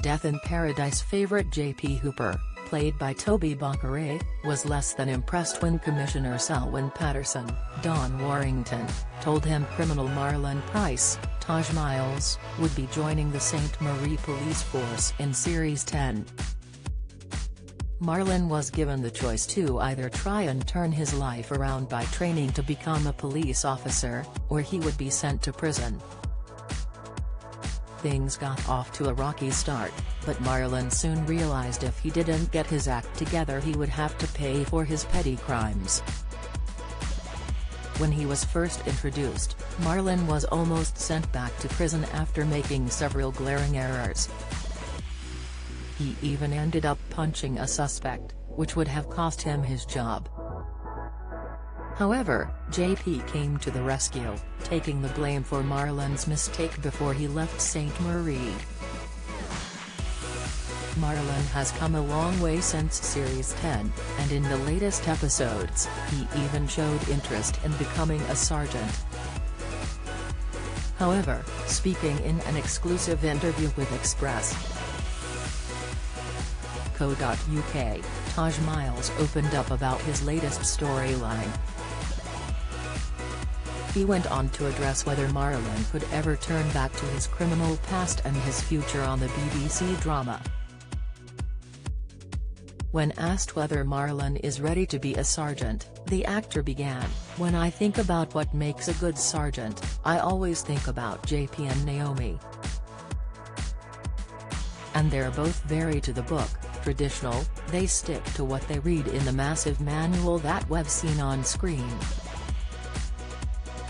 Death in Paradise favorite J.P. Hooper, played by Toby Baccarat, was less than impressed when Commissioner Selwyn Patterson, Don Warrington, told him criminal Marlon Pryce, Taj Miles, would be joining the St. Marie Police Force in Series 10. Marlon was given the choice to either try and turn his life around by training to become a police officer, or he would be sent to prison. Things got off to a rocky start, but Marlon soon realized if he didn't get his act together he would have to pay for his petty crimes. When he was first introduced, Marlon was almost sent back to prison after making several glaring errors. He even ended up punching a suspect, which would have cost him his job. However, JP came to the rescue, taking the blame for Marlon's mistake before he left St. Marie. Marlon has come a long way since Series 10, and in the latest episodes, he even showed interest in becoming a sergeant. However, speaking in an exclusive interview with Express.co.uk, Taj Miles opened up about his latest storyline. He went on to address whether Marlon could ever turn back to his criminal past and his future on the BBC drama. When asked whether Marlon is ready to be a sergeant, the actor began, "When I think about what makes a good sergeant, I always think about JP and Naomi. And they're both very to the book, traditional, they stick to what they read in the massive manual that we've seen on screen.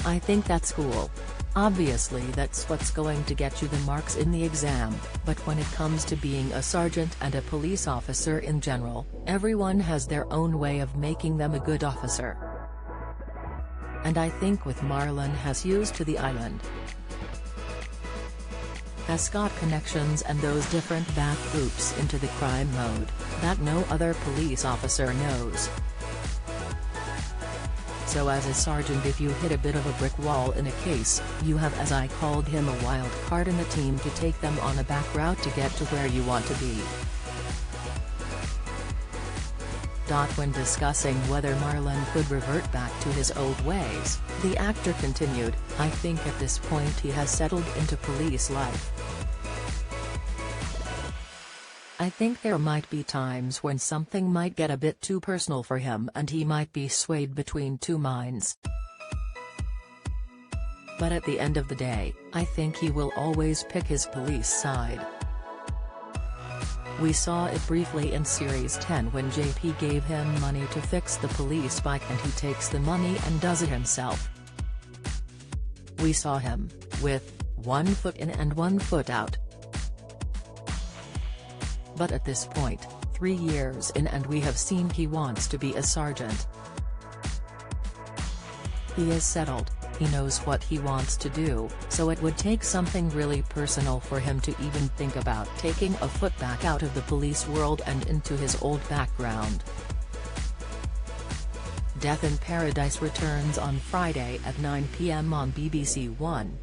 I think that's cool. Obviously that's what's going to get you the marks in the exam, but when it comes to being a sergeant and a police officer in general, everyone has their own way of making them a good officer. And I think with Marlon has used to the island. Has got connections and those different back loops into the crime mode, that no other police officer knows. So as a sergeant if you hit a bit of a brick wall in a case, you have, as I called him, a wild card in the team to take them on a back route to get to where you want to be." When discussing whether Marlon could revert back to his old ways, the actor continued, "I think at this point he has settled into police life. I think there might be times when something might get a bit too personal for him and he might be swayed between two minds. But at the end of the day, I think he will always pick his police side." We saw it briefly in Series 10 when JP gave him money to fix the police bike and he takes the money and does it himself. We saw him, with one foot in and one foot out. But at this point, 3 years in, and we have seen he wants to be a sergeant. He is settled, he knows what he wants to do, so it would take something really personal for him to even think about taking a foot back out of the police world and into his old background. Death in Paradise returns on Friday at 9 p.m. on BBC One.